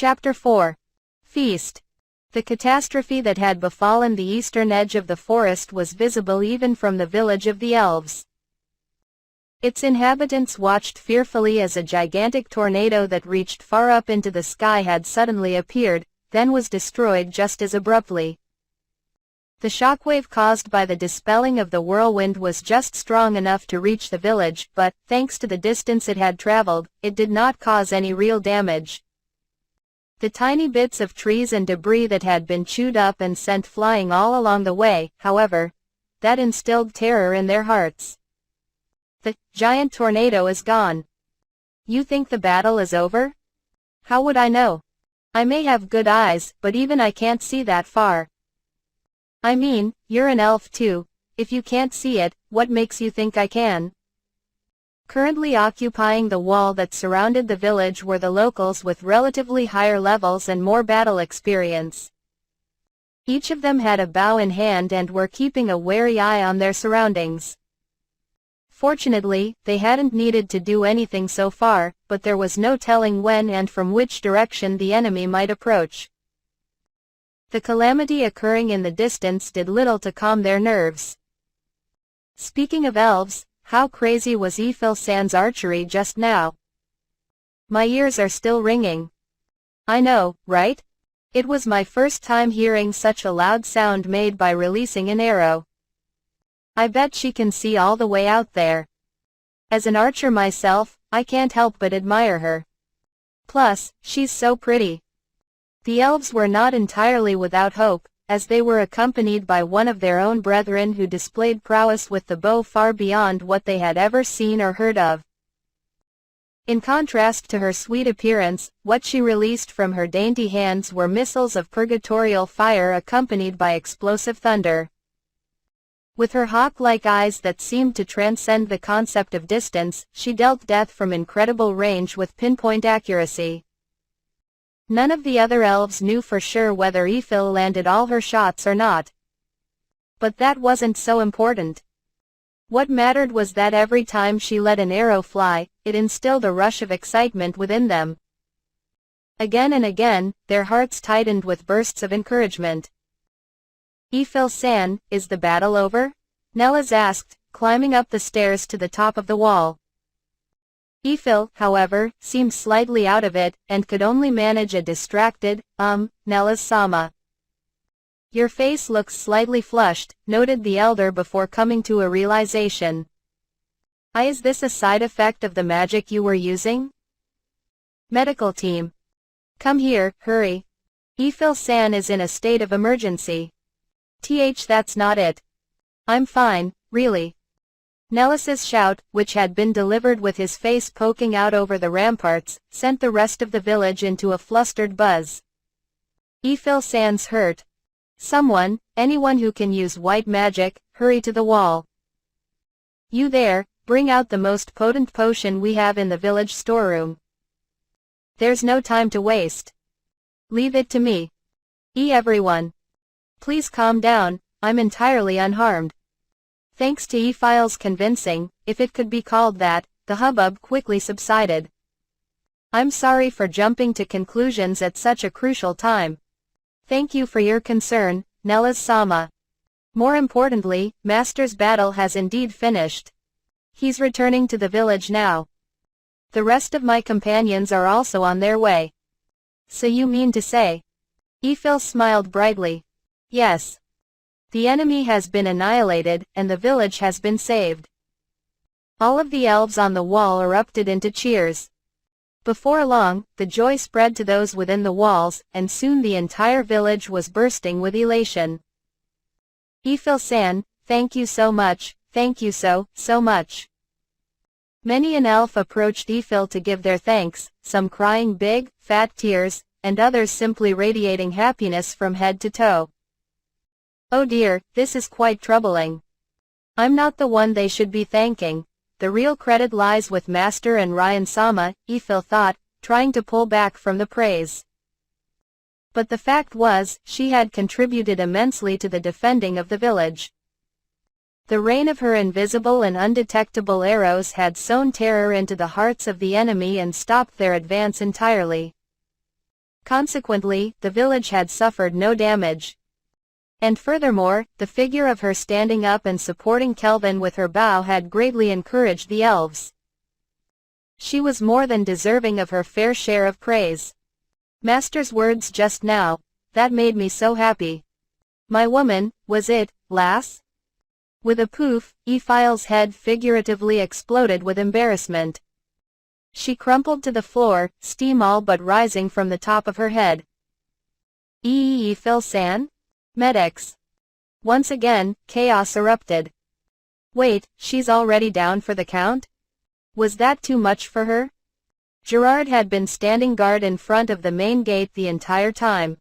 Chapter 4. Feast. The catastrophe that had befallen the eastern edge of the forest was visible even from the village of the elves. Its inhabitants watched fearfully as a gigantic tornado that reached far up into the sky had suddenly appeared, then was destroyed just as abruptly. The shockwave caused by the dispelling of the whirlwind was just strong enough to reach the village, but, thanks to the distance it had traveled, it did not cause any real damage. The tiny bits of trees and debris that had been chewed up and sent flying all along the way, however, that instilled terror in their hearts. The giant tornado is gone. You think the battle is over? How would I know? I may have good eyes, but even I can't see that far. I mean, you're an elf too. If you can't see it, what makes you think I can? Currently occupying the wall that surrounded the village were the locals with relatively higher levels and more battle experience. Each of them had a bow in hand and were keeping a wary eye on their surroundings. Fortunately, they hadn't needed to do anything so far, but there was no telling when and from which direction the enemy might approach. The calamity occurring in the distance did little to calm their nerves. Speaking of elves, how crazy was Ifil-san's archery just now? My ears are still ringing. I know, right? It was my first time hearing such a loud sound made by releasing an arrow. I bet she can see all the way out there. As an archer myself, I can't help but admire her. Plus, she's so pretty. The elves were not entirely without hope, as they were accompanied by one of their own brethren who displayed prowess with the bow far beyond what they had ever seen or heard of. In contrast to her sweet appearance, what she released from her dainty hands were missiles of purgatorial fire accompanied by explosive thunder. With her hawk-like eyes that seemed to transcend the concept of distance, she dealt death from incredible range with pinpoint accuracy. None of the other elves knew for sure whether Ifil landed all her shots or not. But that wasn't so important. What mattered was that every time she let an arrow fly, it instilled a rush of excitement within them. Again and again, their hearts tightened with bursts of encouragement. Ifil-san, is the battle over? Nelas asked, climbing up the stairs to the top of the wall. Ifil, however, seemed slightly out of it, and could only manage a distracted, Nelas-sama. Your face looks slightly flushed, noted the elder before coming to a realization. Is this a side effect of the magic you were using? Medical team. Come here, hurry. Ifil-san is in a state of emergency. That's not it. I'm fine, really. Nelas's shout, which had been delivered with his face poking out over the ramparts, sent the rest of the village into a flustered buzz. Ifil-san's hurt. Someone, anyone who can use white magic, hurry to the wall. You there, bring out the most potent potion we have in the village storeroom. There's no time to waste. Leave it to me. Everyone. Please calm down, I'm entirely unharmed. Thanks to Ifil's convincing, if it could be called that, the hubbub quickly subsided. I'm sorry for jumping to conclusions at such a crucial time. Thank you for your concern, Nelas-sama. More importantly, Master's battle has indeed finished. He's returning to the village now. The rest of my companions are also on their way. So you mean to say? Ifil smiled brightly. Yes. The enemy has been annihilated, and the village has been saved. All of the elves on the wall erupted into cheers. Before long, the joy spread to those within the walls, and soon the entire village was bursting with elation. Ifil-san, thank you so much, thank you so much. Many an elf approached Ifil to give their thanks, some crying big, fat tears, and others simply radiating happiness from head to toe. Oh dear, this is quite troubling. I'm not the one they should be thanking. The real credit lies with Master and Ryan-sama, Ifil thought, trying to pull back from the praise. But the fact was, she had contributed immensely to the defending of the village. The rain of her invisible and undetectable arrows had sown terror into the hearts of the enemy and stopped their advance entirely. Consequently, the village had suffered no damage. And furthermore, the figure of her standing up and supporting Kelvin with her bow had greatly encouraged the elves. She was more than deserving of her fair share of praise. Master's words just now, that made me so happy. My woman, was it, lass? With a poof, Ephial's head figuratively exploded with embarrassment. She crumpled to the floor, steam all but rising from the top of her head. Phil-san? Medics. Once again, chaos erupted. Wait, she's already down for the count? Was that too much for her? Gerard had been standing guard in front of the main gate the entire time.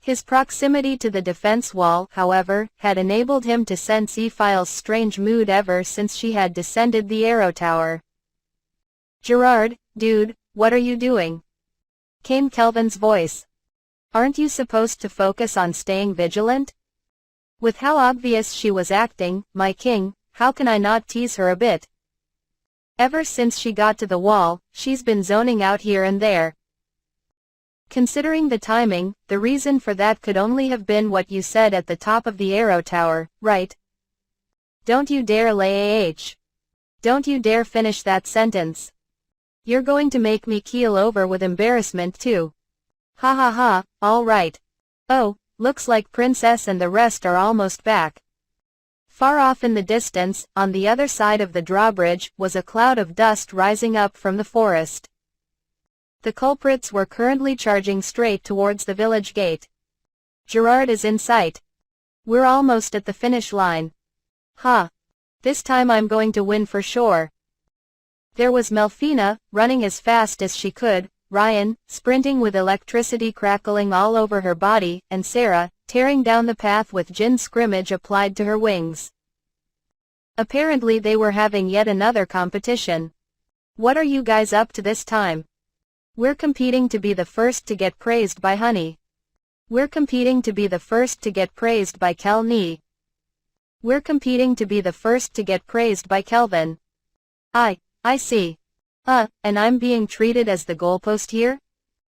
His proximity to the defense wall, however, had enabled him to sense Ephial's strange mood ever since she had descended the arrow tower. Gerard, dude, what are you doing? Came Kelvin's voice. Aren't you supposed to focus on staying vigilant? With how obvious she was acting, my king, how can I not tease her a bit? Ever since she got to the wall, she's been zoning out here and there. Considering the timing, the reason for that could only have been what you said at the top of the arrow tower, right? Don't you dare lay AH. Don't you dare finish that sentence. You're going to make me keel over with embarrassment too. Ha ha ha, all right. Oh, looks like Princess and the rest are almost back. Far off in the distance, on the other side of the drawbridge, was a cloud of dust rising up from the forest. The culprits were currently charging straight towards the village gate. Gerard is in sight. We're almost at the finish line. Ha! This time I'm going to win for sure. There was Melfina, running as fast as she could, Ryan, sprinting with electricity crackling all over her body, and Sarah, tearing down the path with gin scrimmage applied to her wings. Apparently they were having yet another competition. What are you guys up to this time? We're competing to be the first to get praised by Honey. We're competing to be the first to get praised by Kelni. We're competing to be the first to get praised by Kelvin. I see. And I'm being treated as the goalpost here?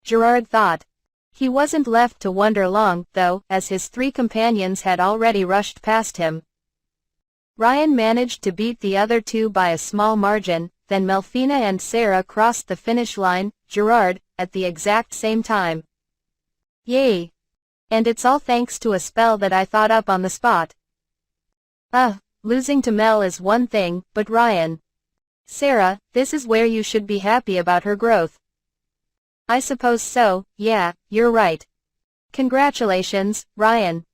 Gerard thought. He wasn't left to wonder long, though, as his three companions had already rushed past him. Ryan managed to beat the other two by a small margin, then Melfina and Sarah crossed the finish line, Gerard, at the exact same time. Yay! And it's all thanks to a spell that I thought up on the spot. Losing to Mel is one thing, but Ryan. Sarah, this is where you should be happy about her growth. I suppose so, yeah, you're right. Congratulations, Ryan.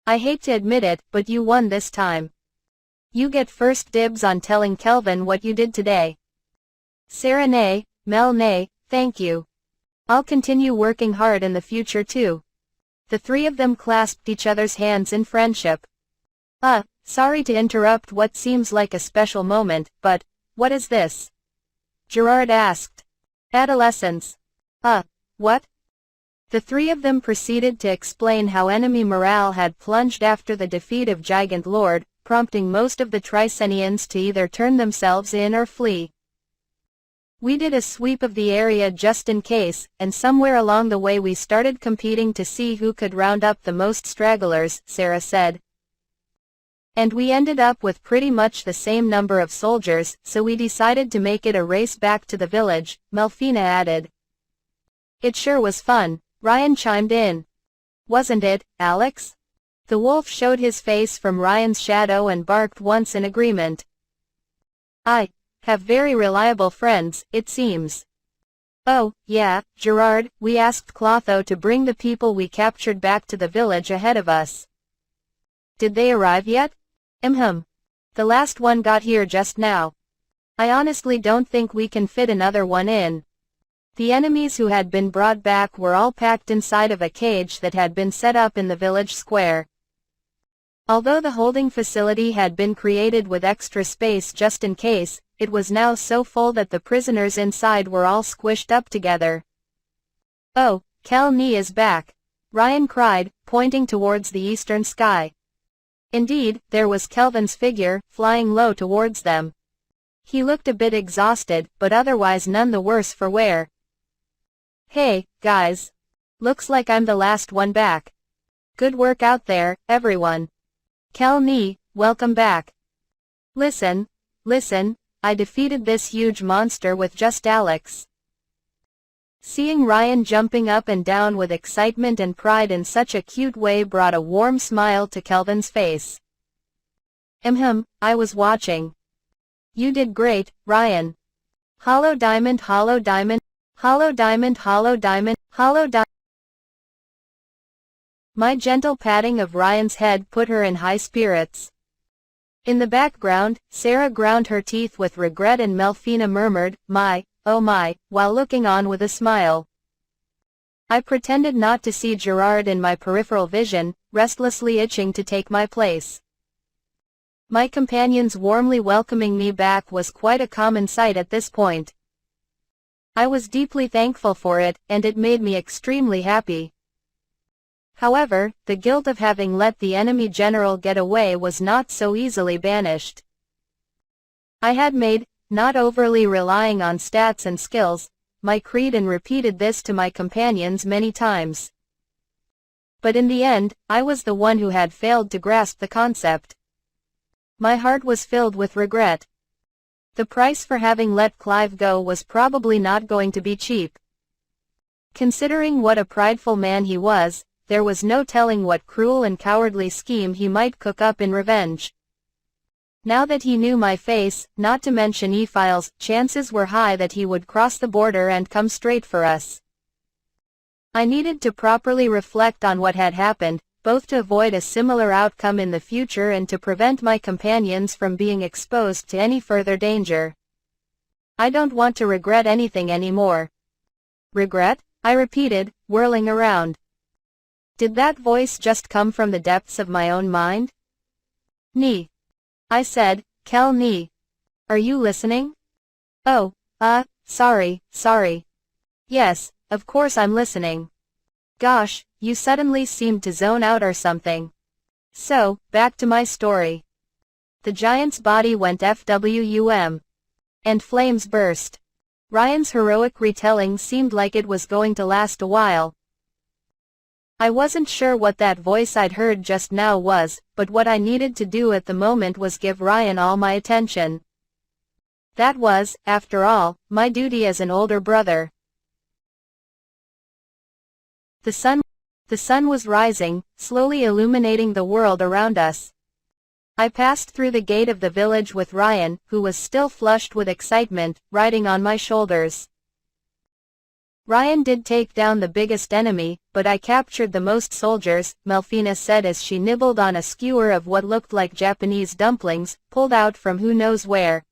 I hate to admit it, but you won this time. You get first dibs on telling Kelvin what you did today. Sarah nay, Mel nay, thank you. I'll continue working hard in the future too. The three of them clasped each other's hands in friendship. Sorry to interrupt what seems like a special moment, but, what is this? Gerard asked. Adolescence. What? The three of them proceeded to explain how enemy morale had plunged after the defeat of Gigant Lord, prompting most of the Tricenians to either turn themselves in or flee. We did a sweep of the area just in case, and somewhere along the way we started competing to see who could round up the most stragglers, Sarah said. And we ended up with pretty much the same number of soldiers, so we decided to make it a race back to the village, Melfina added. It sure was fun, Ryan chimed in. Wasn't it, Alex? The wolf showed his face from Ryan's shadow and barked once in agreement. I have very reliable friends, it seems. Oh, yeah, Gerard, we asked Clotho to bring the people we captured back to the village ahead of us. Did they arrive yet? The last one got here just now. I honestly don't think we can fit another one in. The enemies who had been brought back were all packed inside of a cage that had been set up in the village square. Although the holding facility had been created with extra space just in case, it was now so full that the prisoners inside were all squished up together. Oh, Kelni is back! Ryan cried, pointing towards the eastern sky. Indeed, there was Kelvin's figure, flying low towards them. He looked a bit exhausted, but otherwise none the worse for wear. Hey, guys. Looks like I'm the last one back. Good work out there, everyone. Kel Nee, welcome back. Listen, I defeated this huge monster with just Alex. Seeing Ryan jumping up and down with excitement and pride in such a cute way brought a warm smile to Kelvin's face. I was watching. You did great, Ryan. Hollow diamond, hollow diamond, hollow diamond, hollow diamond, hollow diamond. My gentle patting of Ryan's head put her in high spirits. In the background, Sarah ground her teeth with regret and Melfina murmured, "My, oh my," while looking on with a smile. I pretended not to see Gerard in my peripheral vision, restlessly itching to take my place. My companions warmly welcoming me back was quite a common sight at this point. I was deeply thankful for it, and it made me extremely happy. However, the guilt of having let the enemy general get away was not so easily banished. I had made, not overly relying on stats and skills, my creed and repeated this to my companions many times. But in the end, I was the one who had failed to grasp the concept. My heart was filled with regret. The price for having let Clive go was probably not going to be cheap. Considering what a prideful man he was, there was no telling what cruel and cowardly scheme he might cook up in revenge. Now that he knew my face, not to mention Ephial's, chances were high that he would cross the border and come straight for us. I needed to properly reflect on what had happened, both to avoid a similar outcome in the future and to prevent my companions from being exposed to any further danger. I don't want to regret anything anymore. Regret? I repeated, whirling around. Did that voice just come from the depths of my own mind? Nee. I said, Kel Nee. Are you listening? Oh, sorry. Yes, of course I'm listening. Gosh, you suddenly seemed to zone out or something. So, back to my story. The giant's body went FWUM. And flames burst. Ryan's heroic retelling seemed like it was going to last a while. I wasn't sure what that voice I'd heard just now was, but what I needed to do at the moment was give Ryan all my attention. That was, after all, my duty as an older brother. The sun was rising, slowly illuminating the world around us. I passed through the gate of the village with Ryan, who was still flushed with excitement, riding on my shoulders. Ryan did take down the biggest enemy, but I captured the most soldiers, Melfina said as she nibbled on a skewer of what looked like Japanese dumplings, pulled out from who knows where.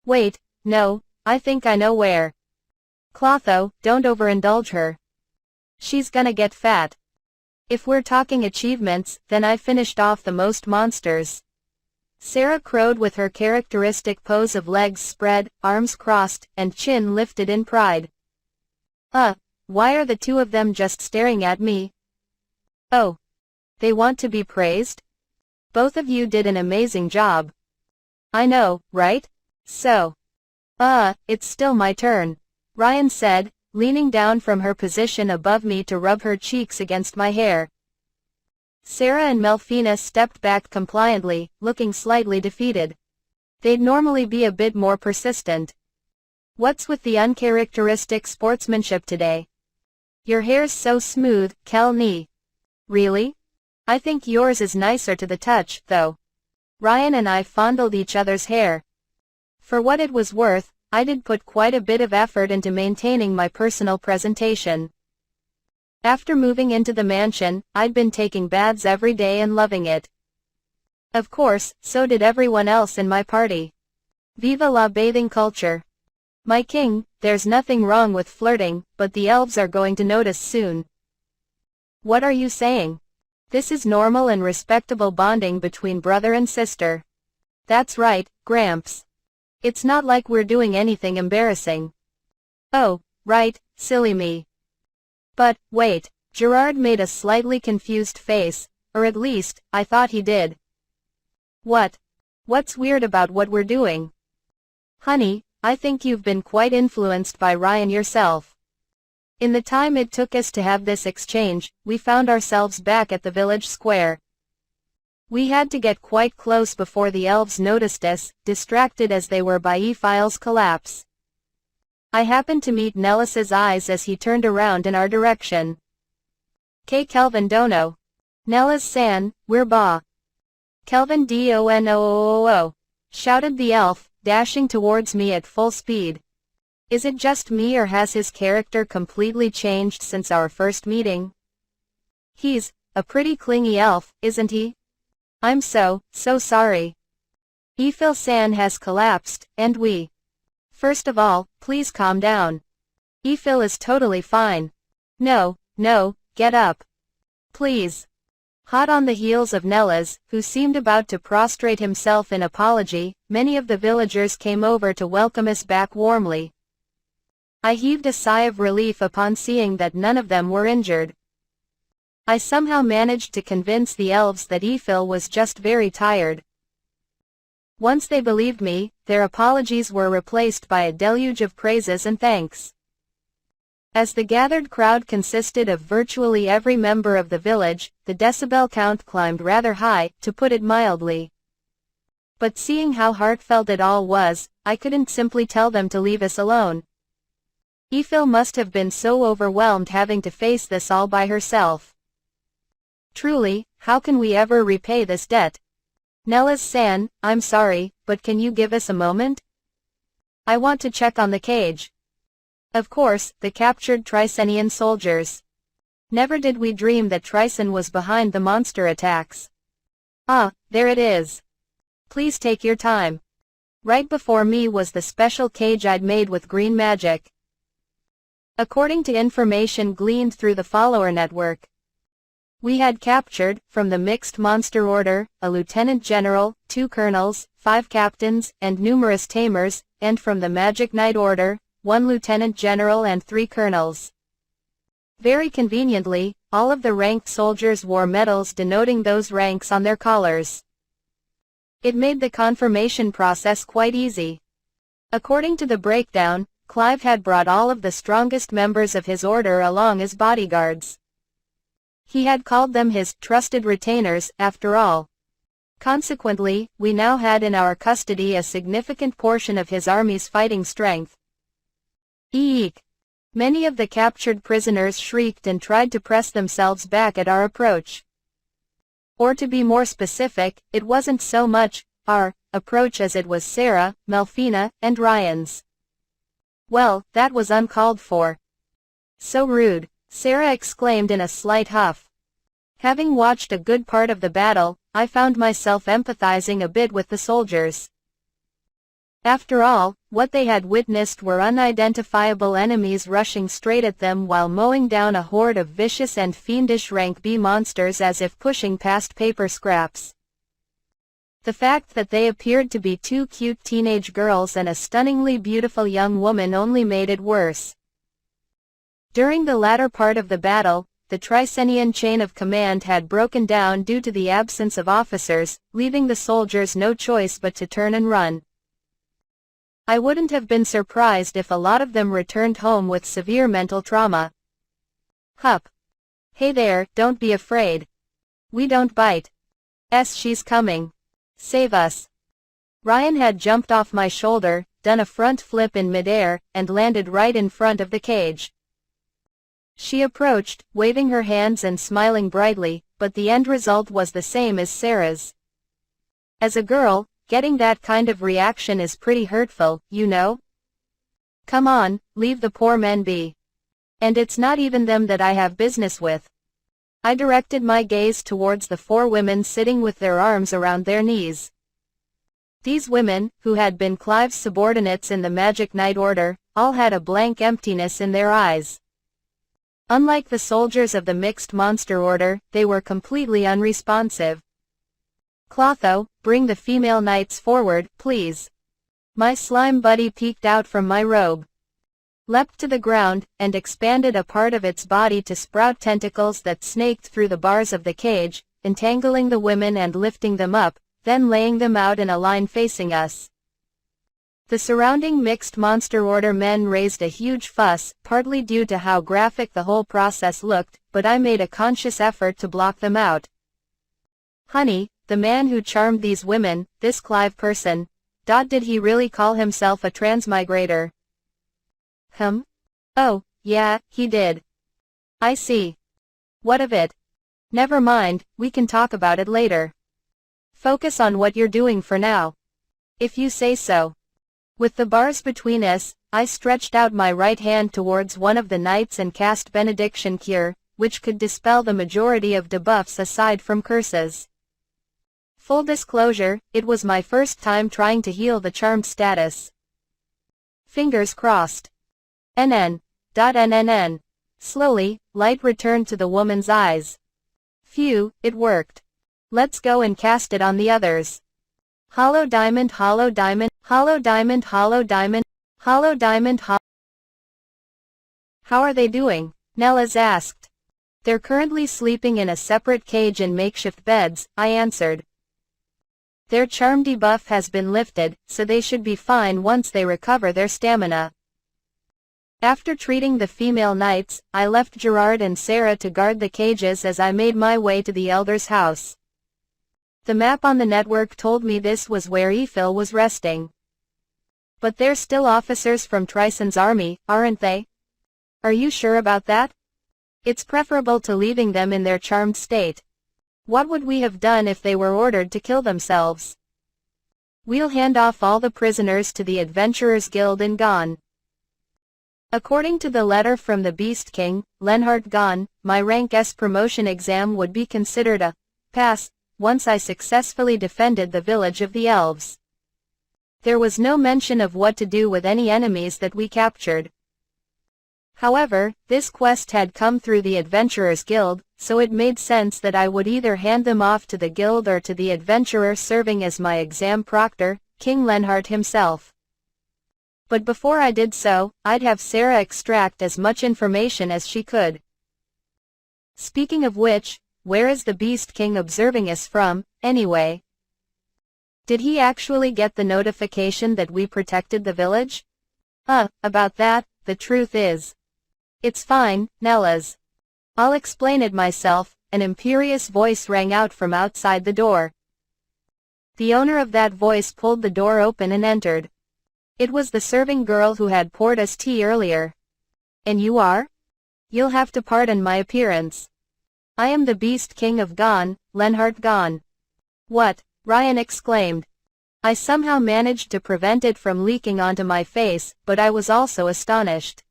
Wait, no, I think I know where. Clotho, don't overindulge her. She's gonna get fat. If we're talking achievements, then I finished off the most monsters. Sarah crowed with her characteristic pose of legs spread, arms crossed, and chin lifted in pride. Why are the two of them just staring at me? Oh. They want to be praised? Both of you did an amazing job. I know, right? So. It's still my turn. Ryan said, leaning down from her position above me to rub her cheeks against my hair. Sarah and Melfina stepped back compliantly, looking slightly defeated. They'd normally be a bit more persistent. What's with the uncharacteristic sportsmanship today? Your hair's so smooth, Kel Nee. Really? I think yours is nicer to the touch, though. Ryan and I fondled each other's hair. For what it was worth, I did put quite a bit of effort into maintaining my personal presentation. After moving into the mansion, I'd been taking baths every day and loving it. Of course, so did everyone else in my party. Viva la bathing culture. My king, there's nothing wrong with flirting, but the elves are going to notice soon. What are you saying? This is normal and respectable bonding between brother and sister. That's right, Gramps. It's not like we're doing anything embarrassing. Oh, right, silly me. But, wait, Gerard made a slightly confused face, or at least, I thought he did. What? What's weird about what we're doing? Honey, I think you've been quite influenced by Ryan yourself. In the time it took us to have this exchange, we found ourselves back at the village square. We had to get quite close before the elves noticed us, distracted as they were by Ephil's collapse. I happened to meet Nellis's eyes as he turned around in our direction. "K Kelvin Dono. Nellis San, we're ba. Kelvin Donoo," shouted the elf, dashing towards me at full speed. Is it just me, or has his character completely changed since our first meeting? He's a pretty clingy elf, isn't he? I'm so sorry. Ephil-san has collapsed, and we. First of all, please calm down. Ephil is totally fine. No, get up. Please. Hot on the heels of Nellis, who seemed about to prostrate himself in apology, many of the villagers came over to welcome us back warmly. I heaved a sigh of relief upon seeing that none of them were injured. I somehow managed to convince the elves that Ephil was just very tired. Once they believed me, their apologies were replaced by a deluge of praises and thanks. As the gathered crowd consisted of virtually every member of the village, the decibel count climbed rather high, to put it mildly. But seeing how heartfelt it all was, I couldn't simply tell them to leave us alone. Ephil must have been so overwhelmed having to face this all by herself. Truly, how can we ever repay this debt? Nellis-san, I'm sorry, but can you give us a moment? I want to check on the cage. Of course, the captured Tricenian soldiers. Never did we dream that Tricen was behind the monster attacks. Ah, there it is. Please take your time. Right before me was the special cage I'd made with green magic. According to information gleaned through the follower network, we had captured, from the Mixed Monster Order, a lieutenant general, 2 colonels, 5 captains, and numerous tamers, and from the Magic Knight Order, 1 lieutenant general and 3 colonels. Very conveniently, all of the ranked soldiers wore medals denoting those ranks on their collars. It made the confirmation process quite easy. According to the breakdown, Clive had brought all of the strongest members of his order along as bodyguards. He had called them his trusted retainers, after all. Consequently, we now had in our custody a significant portion of his army's fighting strength. Eek! Many of the captured prisoners shrieked and tried to press themselves back at our approach. Or to be more specific, it wasn't so much our approach as it was Sarah, Melfina, and Ryan's. Well, that was uncalled for. So rude, Sarah exclaimed in a slight huff. Having watched a good part of the battle, I found myself empathizing a bit with the soldiers. After all, what they had witnessed were unidentifiable enemies rushing straight at them while mowing down a horde of vicious and fiendish rank B monsters as if pushing past paper scraps. The fact that they appeared to be 2 cute teenage girls and a stunningly beautiful young woman only made it worse. During the latter part of the battle, the Tricenian chain of command had broken down due to the absence of officers, leaving the soldiers no choice but to turn and run. I wouldn't have been surprised if a lot of them returned home with severe mental trauma. Hup. Hey there, don't be afraid. We don't bite. She's coming. Save us. Ryan had jumped off my shoulder, done a front flip in midair, and landed right in front of the cage. She approached, waving her hands and smiling brightly, but the end result was the same as Sarah's. As a girl, getting that kind of reaction is pretty hurtful, you know? Come on, leave the poor men be. And it's not even them that I have business with. I directed my gaze towards the 4 women sitting with their arms around their knees. These women, who had been Clive's subordinates in the Magic Knight Order, all had a blank emptiness in their eyes. Unlike the soldiers of the Mixed Monster Order, they were completely unresponsive. Clotho, bring the female knights forward, please. My slime buddy peeked out from my robe, leapt to the ground, and expanded a part of its body to sprout tentacles that snaked through the bars of the cage, entangling the women and lifting them up, then laying them out in a line facing us. The surrounding mixed monster order men raised a huge fuss, partly due to how graphic the whole process looked, but I made a conscious effort to block them out. Honey, the man who charmed these women, this Clive person, did he really call himself a transmigrator? Oh, yeah, he did. I see. What of it? Never mind, we can talk about it later. Focus on what you're doing for now. If you say so. With the bars between us, I stretched out my right hand towards one of the knights and cast Benediction Cure, which could dispel the majority of debuffs aside from curses. Full disclosure, it was my first time trying to heal the charmed status. Fingers crossed. NN. Slowly, light returned to the woman's eyes. Phew, it worked. Let's go and cast it on the others. Hollow diamond, hollow diamond, hollow diamond, hollow diamond, hollow diamond, How are they doing? Nellas asked. They're currently sleeping in a separate cage in makeshift beds, I answered. Their charm debuff has been lifted, so they should be fine once they recover their stamina. After treating the female knights, I left Gerard and Sarah to guard the cages as I made my way to the elder's house. The map on the network told me this was where Ephil was resting. But they're still officers from Trison's army, aren't they? Are you sure about that? It's preferable to leaving them in their charmed state. What would we have done if they were ordered to kill themselves? We'll hand off all the prisoners to the Adventurers Guild in Gon. According to the letter from the Beast King, Lenhart Gon, my rank S promotion exam would be considered a pass, once I successfully defended the village of the elves. There was no mention of what to do with any enemies that we captured. However, this quest had come through the Adventurers Guild, so it made sense that I would either hand them off to the guild or to the adventurer serving as my exam proctor, King Lenhart himself. But before I did so, I'd have Sarah extract as much information as she could. Speaking of which, where is the Beast King observing us from, anyway? Did he actually get the notification that we protected the village? About that, the truth is. It's fine, Nellas. I'll explain it myself, an imperious voice rang out from outside the door. The owner of that voice pulled the door open and entered. It was the serving girl who had poured us tea earlier. And you are? You'll have to pardon my appearance. I am the Beast King of Gon, Lenhart Gon. What? Ryan exclaimed. I somehow managed to prevent it from leaking onto my face, but I was also astonished.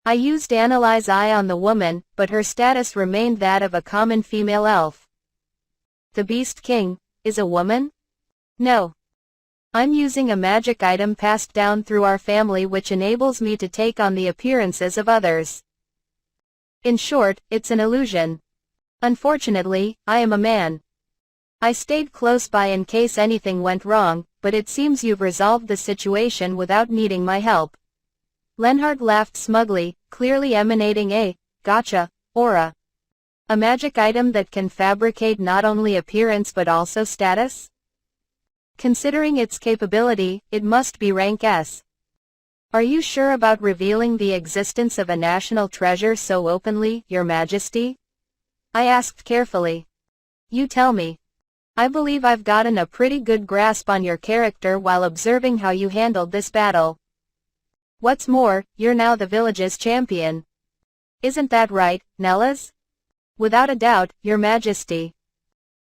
I used Analyze Eye on the woman, but her status remained that of a common female elf. The Beast King is a woman? No. I'm using a magic item passed down through our family which enables me to take on the appearances of others. In short, it's an illusion. Unfortunately, I am a man. I stayed close by in case anything went wrong, but it seems you've resolved the situation without needing my help. Lenhart laughed smugly, clearly emanating a gotcha aura. A magic item that can fabricate not only appearance but also status? Considering its capability, it must be rank S. Are you sure about revealing the existence of a national treasure so openly, Your Majesty? I asked carefully. You tell me. I believe I've gotten a pretty good grasp on your character while observing how you handled this battle. What's more, you're now the village's champion. Isn't that right, Nellas? Without a doubt, Your Majesty.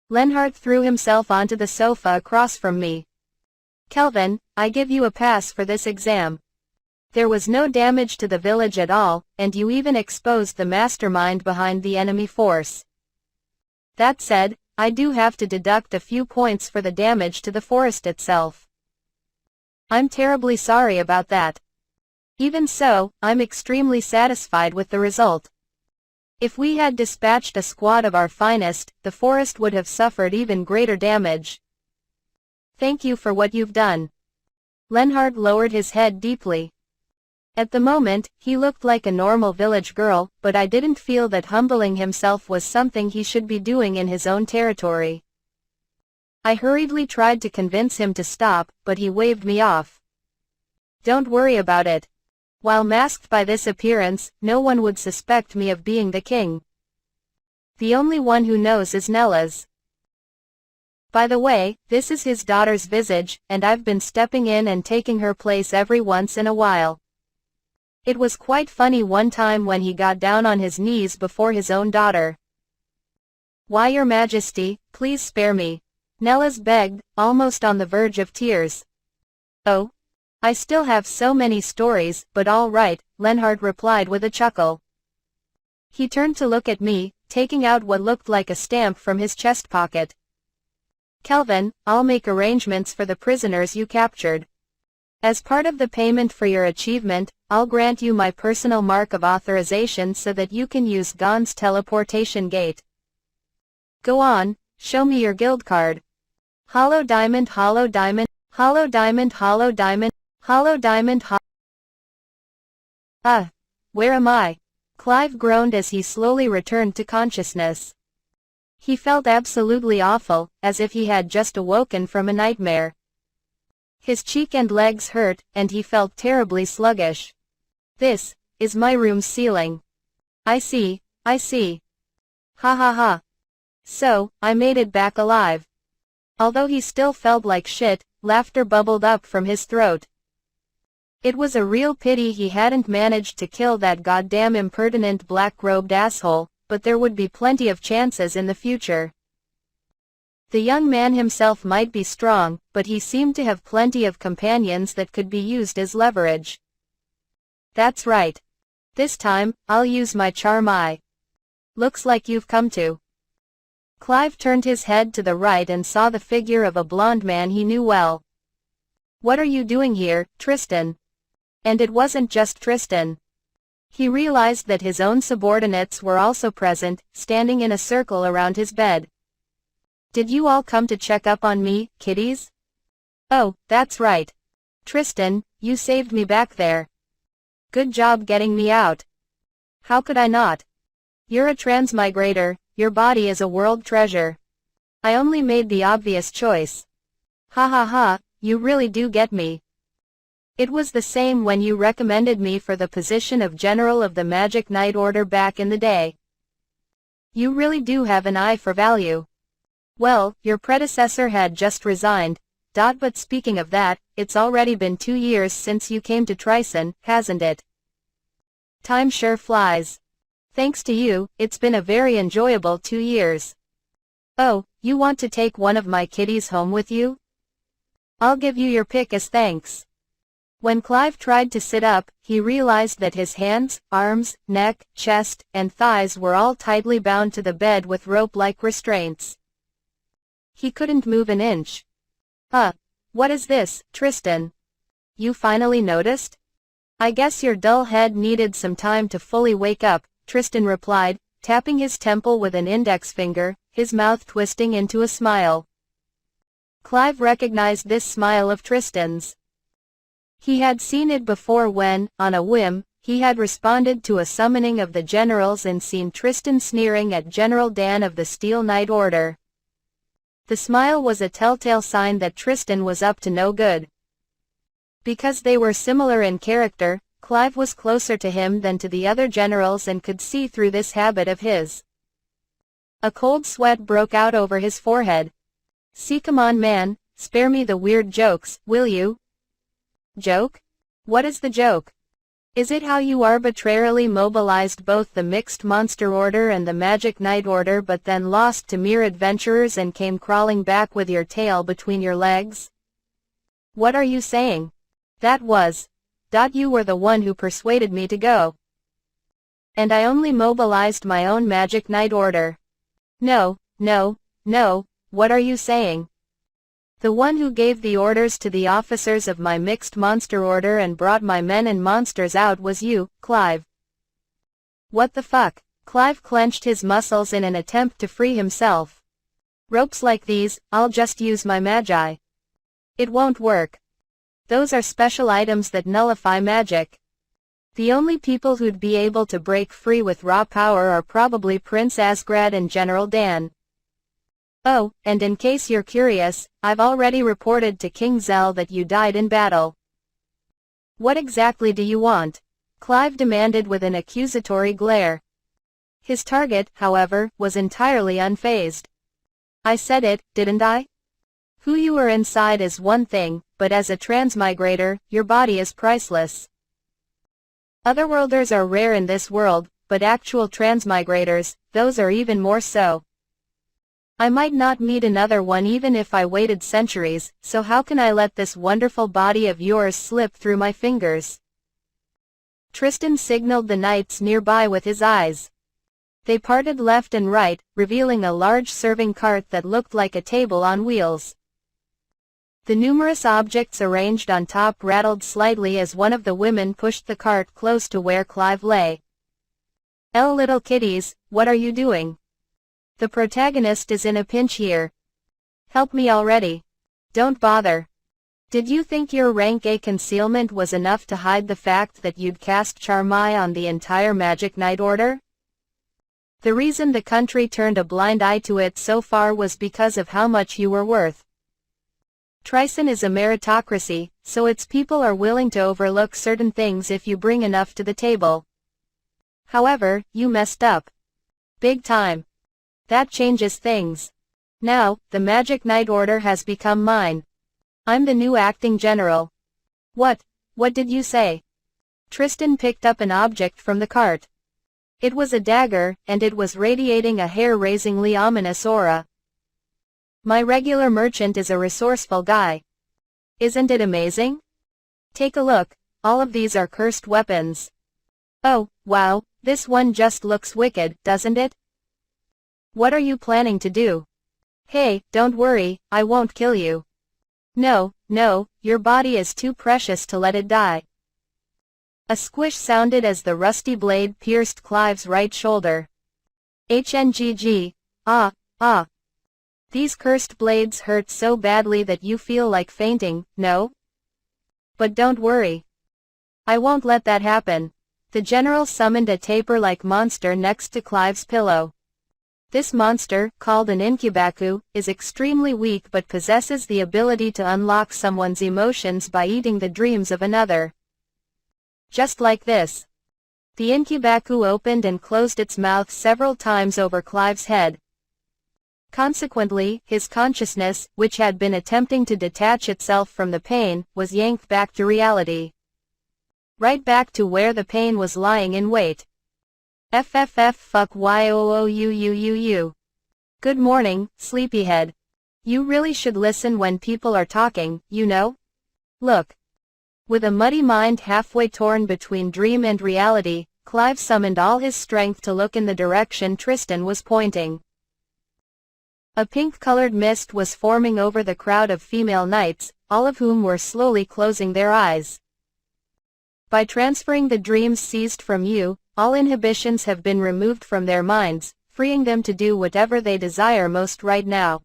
Lenhart threw himself onto the sofa across from me. Kelvin, I give you a pass for this exam. There was no damage to the village at all, and you even exposed the mastermind behind the enemy force. That said, I do have to deduct a few points for the damage to the forest itself. I'm terribly sorry about that. Even so, I'm extremely satisfied with the result. If we had dispatched a squad of our finest, the forest would have suffered even greater damage. Thank you for what you've done. Lenhart lowered his head deeply. At the moment, he looked like a normal village girl, but I didn't feel that humbling himself was something he should be doing in his own territory. I hurriedly tried to convince him to stop, but he waved me off. Don't worry about it. While masked by this appearance, no one would suspect me of being the king. The only one who knows is Nella's. By the way, this is his daughter's visage, and I've been stepping in and taking her place every once in a while. It was quite funny one time when he got down on his knees before his own daughter. Why, Your Majesty, please spare me. Nella's begged, almost on the verge of tears. Oh? I still have so many stories, but all right, Lenhart replied with a chuckle. He turned to look at me, taking out what looked like a stamp from his chest pocket. Kelvin, I'll make arrangements for the prisoners you captured. As part of the payment for your achievement, I'll grant you my personal mark of authorization so that you can use Gon's teleportation gate. Go on, show me your guild card. Hollow diamond, hollow diamond, hollow diamond, hollow diamond, hollow diamond, where am I? Clive groaned as he slowly returned to consciousness. He felt absolutely awful, as if he had just awoken from a nightmare. His cheek and legs hurt, and he felt terribly sluggish. This is my room's ceiling. I see, I see. Ha ha ha. So, I made it back alive. Although he still felt like shit, laughter bubbled up from his throat. It was a real pity he hadn't managed to kill that goddamn impertinent black-robed asshole, but there would be plenty of chances in the future. The young man himself might be strong, but he seemed to have plenty of companions that could be used as leverage. That's right. This time, I'll use my charm eye. Looks like you've come to. Clive turned his head to the right and saw the figure of a blond man he knew well. What are you doing here, Tristan? And it wasn't just Tristan. He realized that his own subordinates were also present, standing in a circle around his bed. Did you all come to check up on me, kiddies? Oh, that's right. Tristan, you saved me back there. Good job getting me out. How could I not? You're a transmigrator, your body is a world treasure. I only made the obvious choice. Ha ha ha, you really do get me. It was the same when you recommended me for the position of General of the Magic Knight Order back in the day. You really do have an eye for value. Well, your predecessor had just resigned, but speaking of that, it's already been 2 years since you came to Tryson, hasn't it? Time sure flies. Thanks to you, it's been a very enjoyable 2 years. Oh, you want to take one of my kiddies home with you? I'll give you your pick as thanks. When Clive tried to sit up, he realized that his hands, arms, neck, chest, and thighs were all tightly bound to the bed with rope-like restraints. He couldn't move an inch. What is this, Tristan? You finally noticed? I guess your dull head needed some time to fully wake up, Tristan replied, tapping his temple with an index finger, his mouth twisting into a smile. Clive recognized this smile of Tristan's. He had seen it before when, on a whim, he had responded to a summoning of the generals and seen Tristan sneering at General Dan of the Steel Knight Order. The smile was a telltale sign that Tristan was up to no good. Because they were similar in character, Clive was closer to him than to the other generals and could see through this habit of his. A cold sweat broke out over his forehead. See, come on, man, spare me the weird jokes, will you? Joke? What is the joke? Is it how you arbitrarily mobilized both the Mixed Monster Order and the Magic Knight Order but then lost to mere adventurers and came crawling back with your tail between your legs? What are you saying? That was. You were the one who persuaded me to go. And I only mobilized my own Magic Knight Order. No, what are you saying? The one who gave the orders to the officers of my Mixed Monster Order and brought my men and monsters out was you, Clive. What the fuck? Clive clenched his muscles in an attempt to free himself. Ropes like these, I'll just use my magi. It won't work. Those are special items that nullify magic. The only people who'd be able to break free with raw power are probably Prince Asgrad and General Dan. Oh, and in case you're curious, I've already reported to King Zell that you died in battle. What exactly do you want? Clive demanded with an accusatory glare. His target, however, was entirely unfazed. I said it, didn't I? Who you are inside is one thing, but as a transmigrator, your body is priceless. Otherworlders are rare in this world, but actual transmigrators, those are even more so. I might not meet another one even if I waited centuries, so how can I let this wonderful body of yours slip through my fingers? Tristan signaled the knights nearby with his eyes. They parted left and right, revealing a large serving cart that looked like a table on wheels. The numerous objects arranged on top rattled slightly as one of the women pushed the cart close to where Clive lay. Little kitties, what are you doing? The protagonist is in a pinch here. Help me already. Don't bother. Did you think your rank A concealment was enough to hide the fact that you'd cast Charm Eye on the entire Magic Knight Order? The reason the country turned a blind eye to it so far was because of how much you were worth. Tryson is a meritocracy, so its people are willing to overlook certain things if you bring enough to the table. However, you messed up. Big time. That changes things. Now, the Magic Knight Order has become mine. I'm the new acting general. What did you say? Tristan picked up an object from the cart. It was a dagger, and it was radiating a hair-raisingly ominous aura. My regular merchant is a resourceful guy. Isn't it amazing? Take a look, all of these are cursed weapons. Oh, wow, this one just looks wicked, doesn't it? What are you planning to do? Hey, don't worry, I won't kill you. No, your body is too precious to let it die. A squish sounded as the rusty blade pierced Clive's right shoulder. HNGG, ah. These cursed blades hurt so badly that you feel like fainting, no? But don't worry. I won't let that happen. The general summoned a taper-like monster next to Clive's pillow. This monster, called an Incubaku, is extremely weak but possesses the ability to unlock someone's emotions by eating the dreams of another. Just like this. The Incubaku opened and closed its mouth several times over Clive's head. Consequently, his consciousness, which had been attempting to detach itself from the pain, was yanked back to reality. Right back to where the pain was lying in wait. Fuck yoouuu. Good morning, sleepyhead. You really should listen when people are talking, you know? Look. With a muddy mind halfway torn between dream and reality, Clive summoned all his strength to look in the direction Tristan was pointing. A pink-colored mist was forming over the crowd of female knights, all of whom were slowly closing their eyes. By transferring the dreams seized from you, all inhibitions have been removed from their minds, freeing them to do whatever they desire most right now.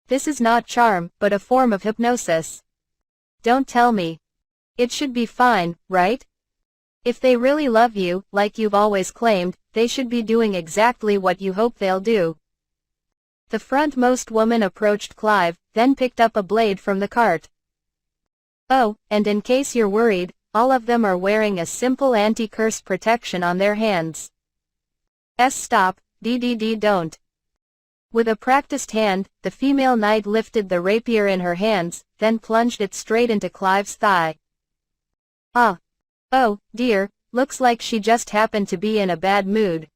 This is not charm, but a form of hypnosis. Don't tell me. It should be fine, right? If they really love you, like you've always claimed, they should be doing exactly what you hope they'll do. The frontmost woman approached Clive, then picked up a blade from the cart. Oh, and in case you're worried, all of them are wearing a simple anti-curse protection on their hands. Stop, don't. With a practiced hand, the female knight lifted the rapier in her hands, then plunged it straight into Clive's thigh. Oh, dear, looks like she just happened to be in a bad mood.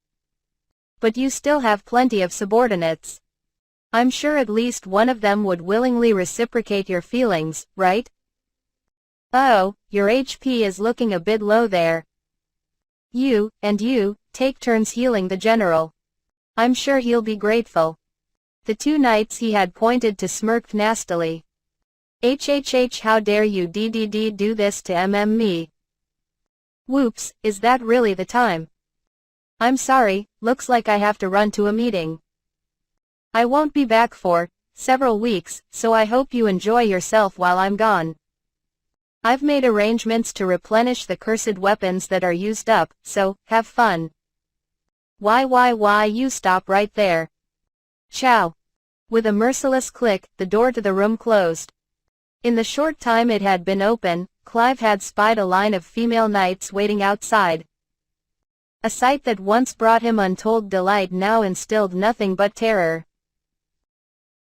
But you still have plenty of subordinates. I'm sure at least one of them would willingly reciprocate your feelings, right? Oh, your HP is looking a bit low there. You, take turns healing the general. I'm sure he'll be grateful. The two knights he had pointed to smirked nastily. HHH, how dare you do this to me? Whoops, is that really the time? I'm sorry, looks like I have to run to a meeting. I won't be back for several weeks, so I hope you enjoy yourself while I'm gone. I've made arrangements to replenish the cursed weapons that are used up, so have fun. Why you stop right there. Ciao. With a merciless click, the door to the room closed. In the short time it had been open, Clive had spied a line of female knights waiting outside. A sight that once brought him untold delight now instilled nothing but terror.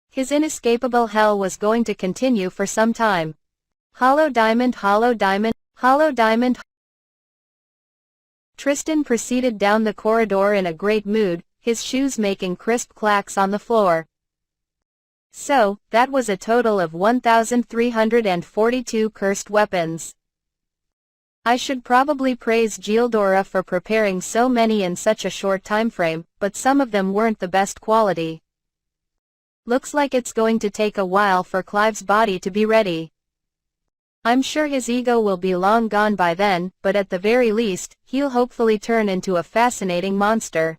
His inescapable hell was going to continue for some time. Hollow diamond, hollow diamond, hollow diamond. Tristan proceeded down the corridor in a great mood, his shoes making crisp clacks on the floor. So, that was a total of 1,342 cursed weapons. I should probably praise Gildora for preparing so many in such a short time frame, but some of them weren't the best quality. Looks like it's going to take a while for Clive's body to be ready. I'm sure his ego will be long gone by then, but at the very least, he'll hopefully turn into a fascinating monster.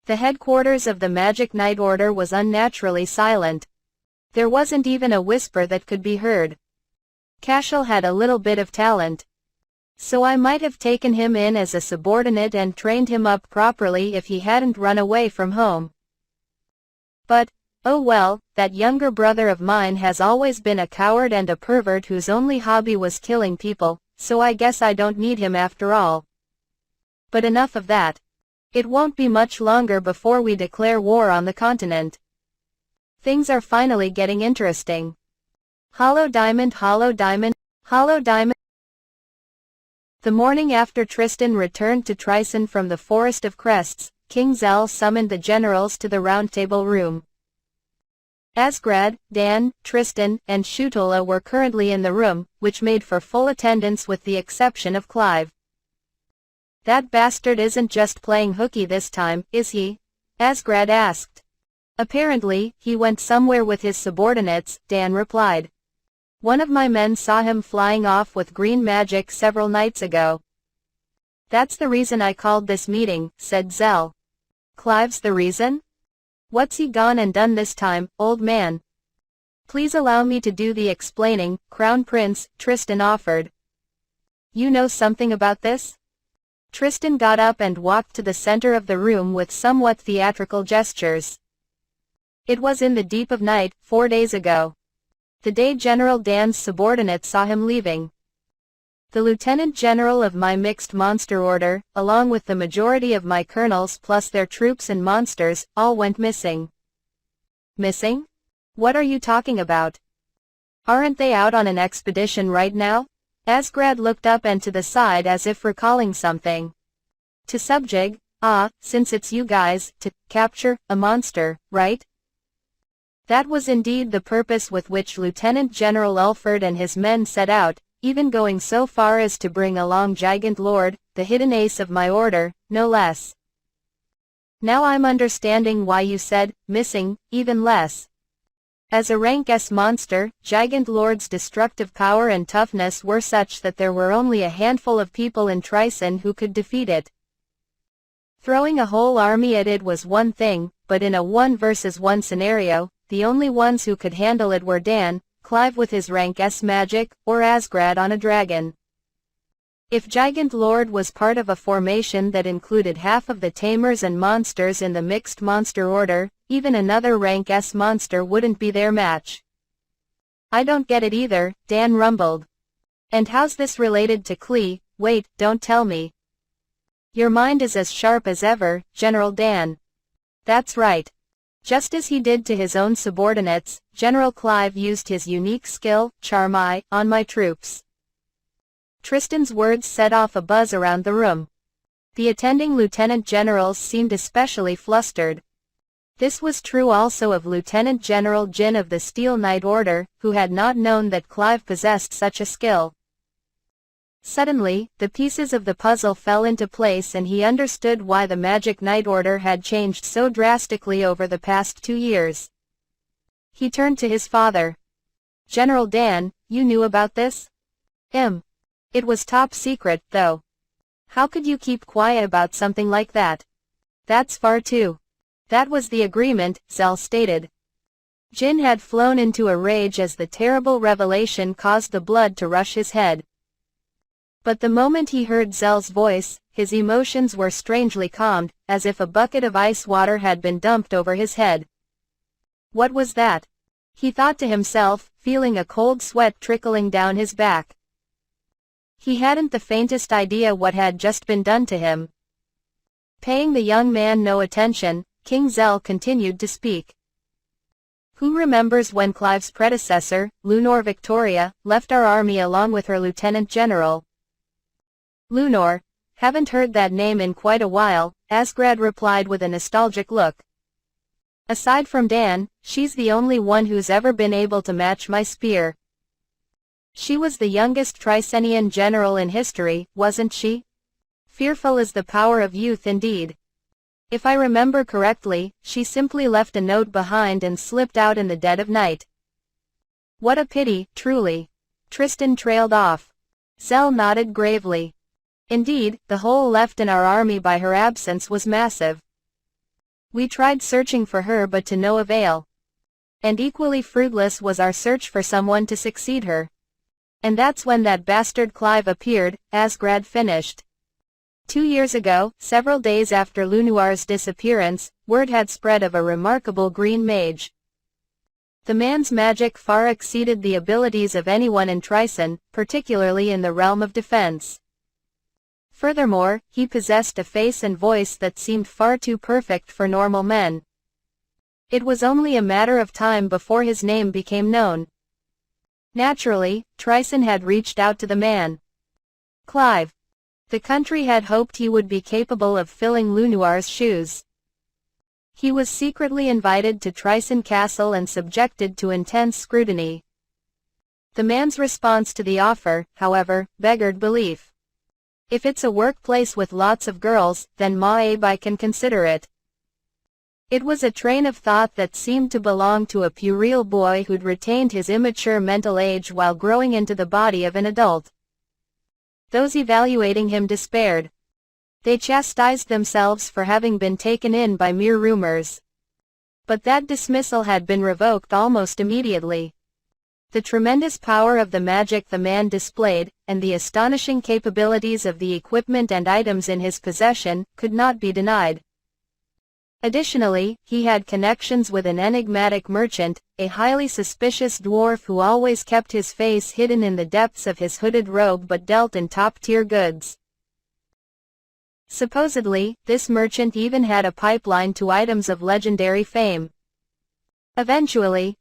The headquarters of the Magic Knight Order was unnaturally silent. There wasn't even a whisper that could be heard. Cashel had a little bit of talent. So I might have taken him in as a subordinate and trained him up properly if he hadn't run away from home. But, oh well, that younger brother of mine has always been a coward and a pervert whose only hobby was killing people, so I guess I don't need him after all. But enough of that. It won't be much longer before we declare war on the continent. Things are finally getting interesting. Hollow diamond, hollow diamond, hollow diamond. The morning after Tristan returned to Tryson from the Forest of Crests, King Zell summoned the generals to the roundtable room. Asgrad, Dan, Tristan, and Shutola were currently in the room, which made for full attendance with the exception of Clive. That bastard isn't just playing hooky this time, is he? Asgrad asked. Apparently, he went somewhere with his subordinates, Dan replied. One of my men saw him flying off with green magic several nights ago. That's the reason I called this meeting, said Zell. Clive's the reason? What's he gone and done this time, old man? Please allow me to do the explaining, Crown Prince, Tristan offered. You know something about this? Tristan got up and walked to the center of the room with somewhat theatrical gestures. It was in the deep of night, 4 days ago. The day General Dan's subordinates saw him leaving. The Lieutenant General of my mixed monster order, along with the majority of my colonels plus their troops and monsters, all went missing. Missing? What are you talking about? Aren't they out on an expedition right now? Asgrad looked up and to the side as if recalling something. To subjug, since it's you guys, to capture a monster, right? That was indeed the purpose with which Lieutenant General Ulford and his men set out, even going so far as to bring along Gigant Lord, the hidden ace of my order, no less. Now I'm understanding why you said, missing, even less. As a rank S monster, Gigant Lord's destructive power and toughness were such that there were only a handful of people in Tryson who could defeat it. Throwing a whole army at it was one thing, but in a 1 versus 1 scenario, the only ones who could handle it were Dan, Clive with his rank S magic, or Asgrad on a dragon. If Gigant Lord was part of a formation that included half of the tamers and monsters in the mixed monster order, even another rank S monster wouldn't be their match. I don't get it either, Dan rumbled. And how's this related to Klee? Wait, don't tell me. Your mind is as sharp as ever, General Dan. That's right. Just as he did to his own subordinates, General Clive used his unique skill, Charm Eye, on my troops. Tristan's words set off a buzz around the room. The attending lieutenant generals seemed especially flustered. This was true also of Lieutenant General Jin of the Steel Knight Order, who had not known that Clive possessed such a skill. Suddenly, the pieces of the puzzle fell into place and he understood why the Magic Knight Order had changed so drastically over the past 2 years. He turned to his father. General Dan, you knew about this? It was top secret, though. How could you keep quiet about something like that? That's far too. That was the agreement, Zell stated. Jin had flown into a rage as the terrible revelation caused the blood to rush his head. But the moment he heard Zell's voice, his emotions were strangely calmed, as if a bucket of ice water had been dumped over his head. What was that? He thought to himself, feeling a cold sweat trickling down his back. He hadn't the faintest idea what had just been done to him. Paying the young man no attention, King Zell continued to speak. Who remembers when Clive's predecessor, Lunor Victoria, left our army along with her lieutenant general? Lunor, haven't heard that name in quite a while, Asgrad replied with a nostalgic look. Aside from Dan, she's the only one who's ever been able to match my spear. She was the youngest Tricenian general in history, wasn't she? Fearful is the power of youth indeed. If I remember correctly, she simply left a note behind and slipped out in the dead of night. What a pity, truly. Tristan trailed off. Zell nodded gravely. Indeed, the hole left in our army by her absence was massive. We tried searching for her but to no avail. And equally fruitless was our search for someone to succeed her. And that's when that bastard Clive appeared, Asgrad finished. 2 years ago, several days after Lunuar's disappearance, word had spread of a remarkable green mage. The man's magic far exceeded the abilities of anyone in Tricen, particularly in the realm of defense. Furthermore, he possessed a face and voice that seemed far too perfect for normal men. It was only a matter of time before his name became known. Naturally, Tricen had reached out to the man. Clive. The country had hoped he would be capable of filling Lunuar's shoes. He was secretly invited to Tricen Castle and subjected to intense scrutiny. The man's response to the offer, however, beggared belief. If it's a workplace with lots of girls, then maybe I can consider it. It was a train of thought that seemed to belong to a puerile boy who'd retained his immature mental age while growing into the body of an adult. Those evaluating him despaired. They chastised themselves for having been taken in by mere rumors. But that dismissal had been revoked almost immediately. The tremendous power of the magic the man displayed, and the astonishing capabilities of the equipment and items in his possession, could not be denied. Additionally, he had connections with an enigmatic merchant, a highly suspicious dwarf who always kept his face hidden in the depths of his hooded robe but dealt in top-tier goods. Supposedly, this merchant even had a pipeline to items of legendary fame. Eventually,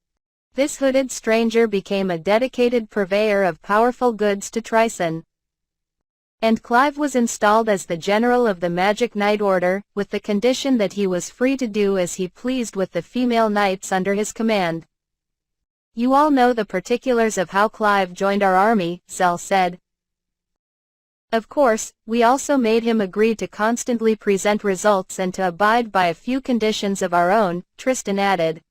this hooded stranger became a dedicated purveyor of powerful goods to Tricen. And Clive was installed as the general of the Magic Knight Order, with the condition that he was free to do as he pleased with the female knights under his command. You all know the particulars of how Clive joined our army, Zell said. Of course, we also made him agree to constantly present results and to abide by a few conditions of our own, Tristan added.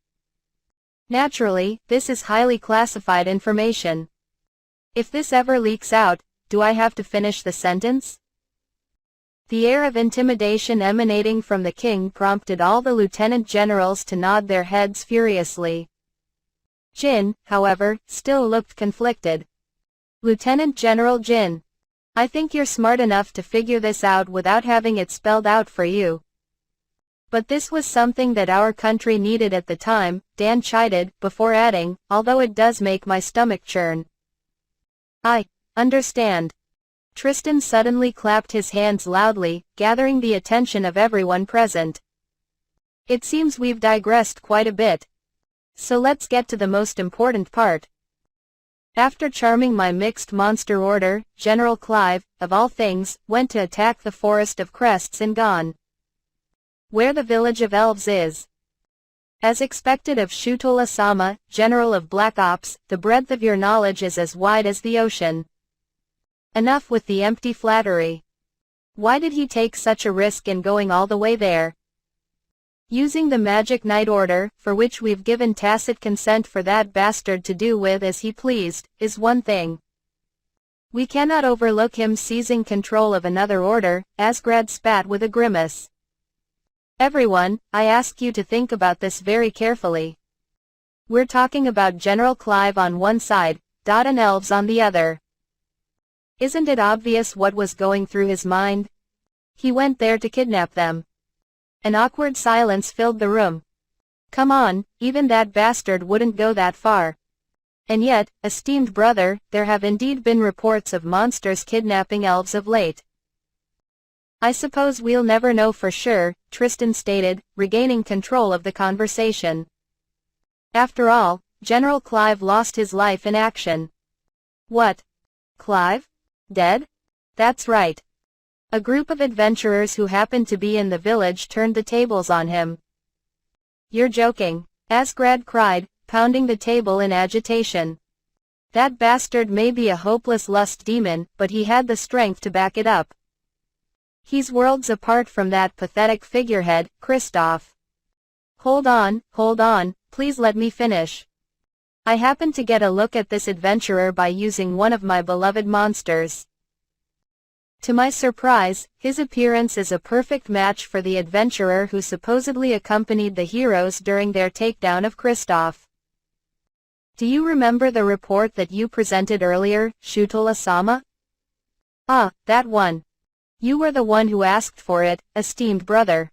Naturally, this is highly classified information. If this ever leaks out, do I have to finish the sentence? The air of intimidation emanating from the king prompted all the lieutenant generals to nod their heads furiously. Jin, however, still looked conflicted. Lieutenant General Jin. I think you're smart enough to figure this out without having it spelled out for you. But this was something that our country needed at the time, Dan chided, before adding, although it does make my stomach churn. I understand. Tristan suddenly clapped his hands loudly, gathering the attention of everyone present. It seems we've digressed quite a bit. So let's get to the most important part. After charming my mixed monster order, General Clive, of all things, went to attack the Forest of Crests in Gon, where the village of elves is. As expected of Shutola Sama, General of Black Ops, the breadth of your knowledge is as wide as the ocean. Enough with the empty flattery. Why did he take such a risk in going all the way there? Using the Magic Knight Order, for which we've given tacit consent for that bastard to do with as he pleased, is one thing. We cannot overlook him seizing control of another order, Asgrad spat with a grimace. Everyone, I ask you to think about this very carefully. We're talking about General Clive on one side, and elves on the other. Isn't it obvious what was going through his mind? He went there to kidnap them. An awkward silence filled the room. Come on, even that bastard wouldn't go that far. And yet, esteemed brother, there have indeed been reports of monsters kidnapping elves of late. I suppose we'll never know for sure, Tristan stated, regaining control of the conversation. After all, General Clive lost his life in action. What? Clive? Dead? That's right. A group of adventurers who happened to be in the village turned the tables on him. You're joking, Asgrad cried, pounding the table in agitation. That bastard may be a hopeless lust demon, but he had the strength to back it up. He's worlds apart from that pathetic figurehead, Kristoff. Hold on, please let me finish. I happened to get a look at this adventurer by using one of my beloved monsters. To my surprise, his appearance is a perfect match for the adventurer who supposedly accompanied the heroes during their takedown of Kristoff. Do you remember the report that you presented earlier, Shutola-sama? Ah, that one. You were the one who asked for it, esteemed brother.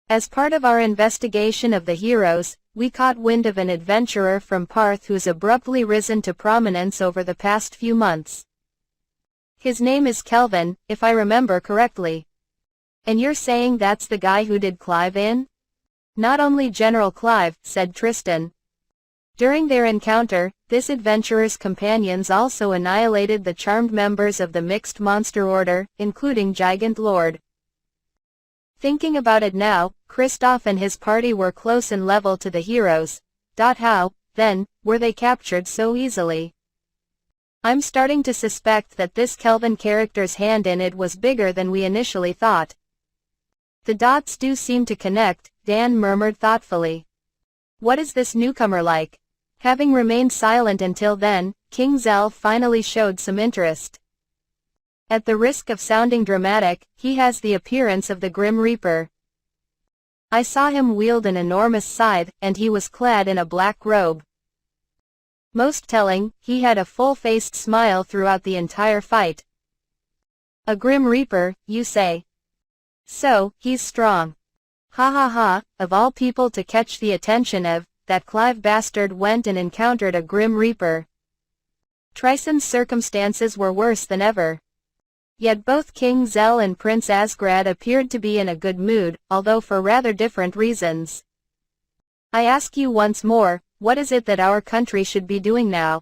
As part of our investigation of the heroes, we caught wind of an adventurer from Parth who's abruptly risen to prominence over the past few months. His name is Kelvin, if I remember correctly. And you're saying that's the guy who did Clive in? Not only General Clive, said Tristan. During their encounter, this adventurer's companions also annihilated the charmed members of the mixed monster order, including Gigant Lord. Thinking about it now, Kristoff and his party were close in level to the heroes. How, then, were they captured so easily? I'm starting to suspect that this Kelvin character's hand in it was bigger than we initially thought. The dots do seem to connect, Dan murmured thoughtfully. What is this newcomer like? Having remained silent until then, King Zell finally showed some interest. At the risk of sounding dramatic, he has the appearance of the Grim Reaper. I saw him wield an enormous scythe, and he was clad in a black robe. Most telling, he had a full-faced smile throughout the entire fight. A Grim Reaper, you say? So, he's strong. Ha ha ha, of all people to catch the attention of, that Clive bastard went and encountered a Grim Reaper. Tristan's circumstances were worse than ever. Yet both King Zell and Prince Asgrad appeared to be in a good mood, although for rather different reasons. I ask you once more, what is it that our country should be doing now?